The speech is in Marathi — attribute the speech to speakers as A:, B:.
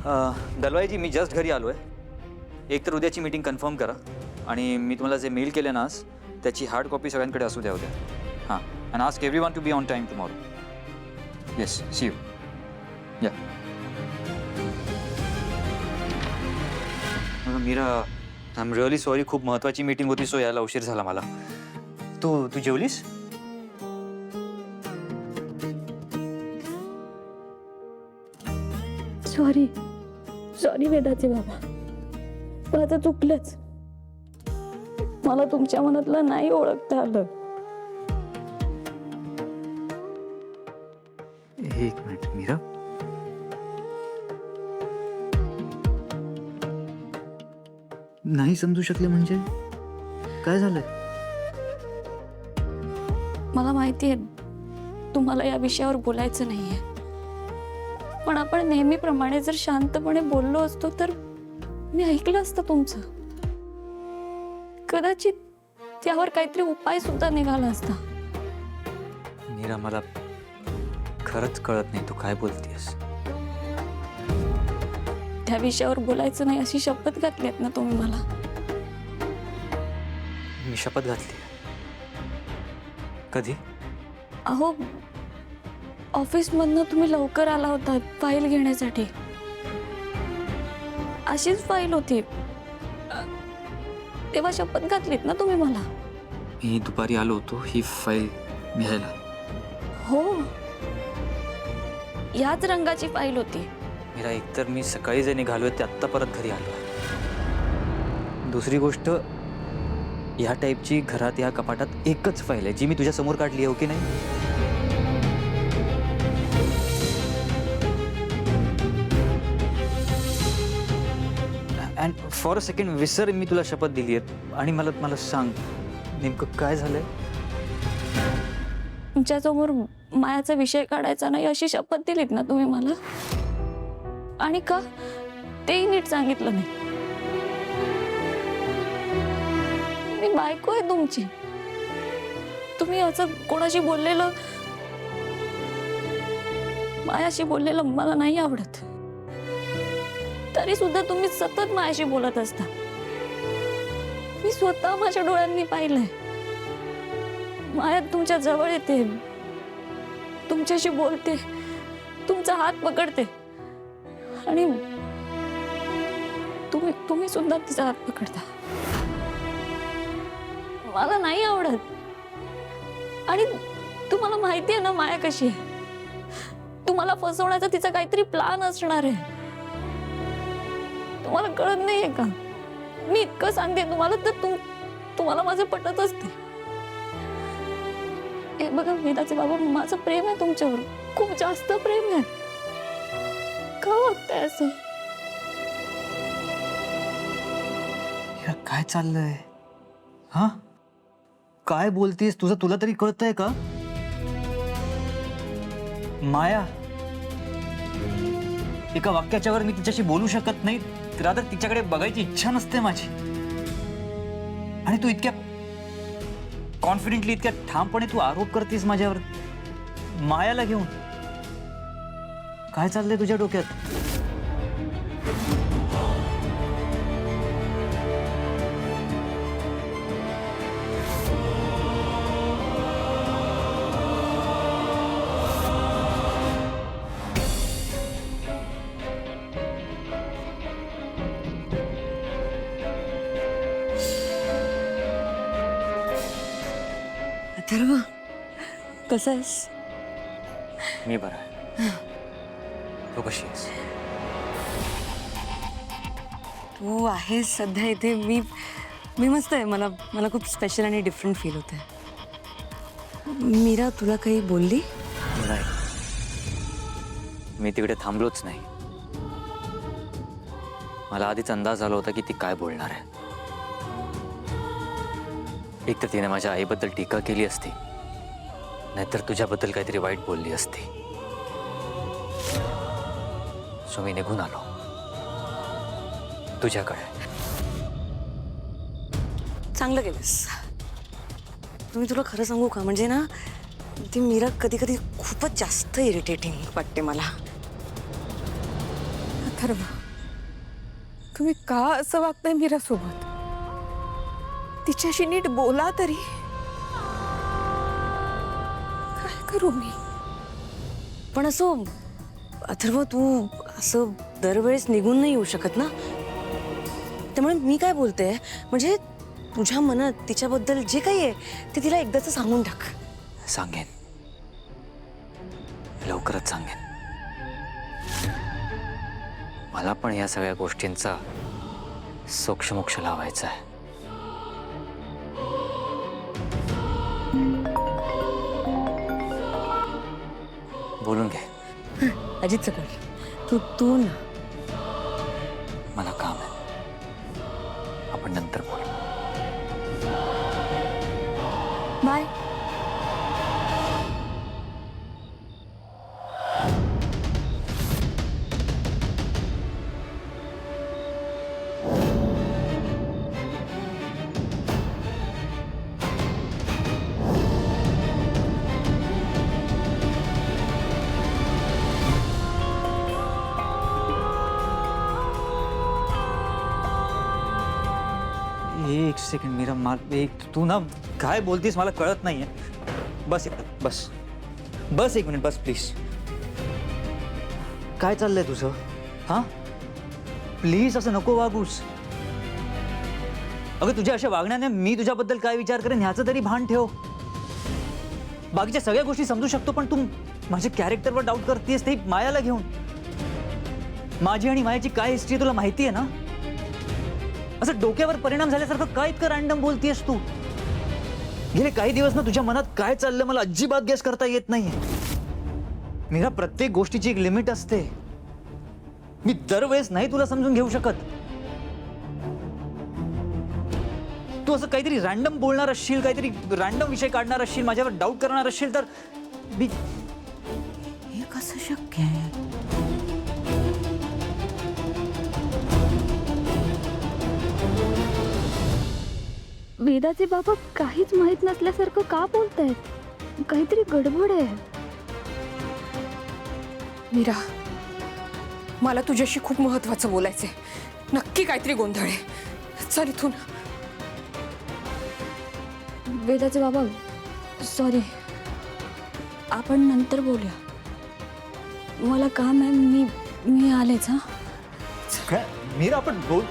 A: दलवाईजी, मी जस्ट घरी आलो आहे. एक तर उद्याची मीटिंग कन्फर्म करा आणि मी तुम्हाला जे मेल केले ना आज त्याची हार्ड कॉपी सगळ्यांकडे असू द्या उद्या. हां, and ask everyone to be on time tomorrow. Yes, see you. Yeah. Meera, I am really sorry. खूप महत्त्वाची मीटिंग होती, सो यायला उशीर झाला मला. तू जेवलीस?
B: सॉरी सॉरी वेदाचे बाबा, माझं चुकलंच. मला तुमच्या मनातलं नाही ओळखता आलं.
A: एक मिनिट मीरा. नाही समजू शकले म्हणजे काय झालंय?
B: मला माहिती आहे तुम्हाला या विषयावर बोलायचं नाहीये, पण आपण नेहमीप्रमाणे जर शांतपणे बोललो असतो तर मी ऐकलं असतं तुमचं. कदाचित त्यावर काहीतरी उपाय सुद्धा निघाला असता.
A: मीरा, मला खरंच कळत नाही तू काय बोलतेस.
B: त्या विषयावर बोलायचं नाही अशी शपथ घातली आहेत ना तुम्ही मला.
A: मी शपथ घातली? कधी?
B: अहो, ऑफिसमधनं तुम्ही लवकर आला होता फाईल घेण्यासाठी. अशीच फाईल होती, तेव्हा शपथ घातलीत ना तुम्ही मला.
A: मी दुपारी आलो होतो ही फाईल घ्यायला.
B: हो, याच रंगाची फाईल होती.
A: मीरा, एकतर मी सकाळी जे निघालोय ते आत्ता परत घरी आलो. दुसरी गोष्ट, ह्या टाईपची घरात या कपाटात एकच फाईल आहे जी मी तुझ्या समोर काढली, हो की नाही? अँड फॉर अ सेकंड विसर, मी तुला शपथ दिली आहे. आणि मला सांग नेमकं काय झालंय?
B: तुमच्यासमोर मायाचा विषय काढायचा नाही अशी शपथ दिलीत ना तुम्ही मला. आणि का तेही नीट सांगितलं नाही. मी बायको आहे तुमची. तुम्ही असं कोणाशी बोललेलं, मायाशी बोललेलं मला नाही आवडत. तरी सुद्धा तुम्ही सतत मायाशी बोलत असता. मी स्वतः माझ्या डोळ्यांनी पाहिलंय. माया तुमच्या जवळ येते, तुमच्याशी बोलते, तुमचा हात पकडते आणि तुम्ही सुद्धा तिचा हात पकडता. मला नाही आवडत. आणि तुम्हाला माहिती आहे ना माया कशी आहे. तुम्हाला फसवण्याचा तिचा काहीतरी प्लान असणार आहे. तुम्हाला कळत नाहीये का? मी इतकं सांगते तुम्हाला तर तुम्हाला माझं पटत असते. हे बघा वेदाचे बाबा, माझं प्रेम आहे तुमच्यावर, खूप जास्त प्रेम आहे. का वागताय असं?
A: काय चाललंय? हा, काय बोलतेस? तुला तरी कळतंय का? माया, एका वाक्याच्यावर मी तिच्याशी बोलू शकत नाही, रादर तिच्याकडे बघायची इच्छा नसते माझी. आणि तू इतक्या कॉन्फिडेंटली, इतक्या ठामपणे तू आरोप करतेस माझ्यावर मायाला घेऊन. काय चाललंय तुझ्या डोक्यात?
B: अथर्व, कसं आहेस?
A: मी बरा आहे. तू कशी आहेस?
C: तू आहेस सध्या इथे. मी मस्त आहे. मला खूप स्पेशल आणि डिफरंट फील होत आहे. मीरा तुला काही बोलली?
A: नाही, मी तिकडे थांबलोच नाही. मला आधीच अंदाज आला होता की ती काय बोलणार आहे. एक तर तिने माझ्या आईबद्दल टीका केली असती, नाहीतर तुझ्याबद्दल काहीतरी वाईट बोलली असती. सो मी निघून आलो तुझ्याकडे.
C: चांगलं केलंस. मी तुला खरं सांगू का, म्हणजे ना ती मीरा कधी कधी खूपच जास्त इरिटेटिंग वाटते मला.
D: अथर्व, तुम्ही का असं वागताय मीरा सोबत? तिच्याशी नीट बोला तरी. काय करू मी?
C: पण असं अथर्व, तू असं दरवेळेस निघून नाही येऊ शकत ना. त्यामुळे मी काय बोलते, म्हणजे तुझ्या मनात तिच्याबद्दल जे काही आहे ते तिला एकदाच सांगून टाक.
A: सांगेन, लवकरच सांगेन. मला पण या सगळ्या गोष्टींचा सोक्षमोक्ष लावायचा आहे. बोलून घे.
C: अजित सगळ, तू ना.
A: मला काम आहे, आपण नंतर बोलू.
C: बाय.
A: एक सेकंड मीरा, तू ना काय बोलतीस मला कळत नाहीये. बस बस बस एक मिनिट, बस प्लीज. काय चाललंय तुझं? हा, प्लीज असं नको वागूस. अगं तुझ्या अशा वागण्याने मी तुझ्याबद्दल काय विचार करेन ह्याचं तरी भान ठेव. बाकीच्या सगळ्या गोष्टी समजू शकतो, पण तू माझ्या कॅरेक्टरवर डाऊट करतेस ते मायाला घेऊन. माझी आणि मायाची काय हिस्ट्री तुला माहिती आहे ना. असं डोक्यावर परिणाम झाल्यासारखं काय इतकं रॅन्डम बोलतेस तू? गेले काही दिवस ना तुझ्या मनात काय चाललं मला अजिबात गेस करता येत नाहीये. मीरा, प्रत्येक गोष्टीची एक लिमिट असते. मी दरवेळेस नाही तुला समजून घेऊ शकत. तू असं काहीतरी रॅन्डम बोलणार असशील, काहीतरी रॅन्डम विषय काढणार असशील, माझ्यावर डाऊट करणार असशील तर मी, हे कसं शक्य आहे?
B: वेदाचे बाबा काहीच माहित नसल्यासारखं का बोलतायत? काहीतरी गडबड आहे.
D: मीरा, मला तुझ्याशी खूप महत्वाचं बोलायचंय. नक्की काहीतरी गोंधळ आहे. चल इथून.
B: वेदाचे बाबा, सॉरी, आपण नंतर बोलूया. मला काम आहे, मी आलेच. हा,
A: मीरा, आपण बोल.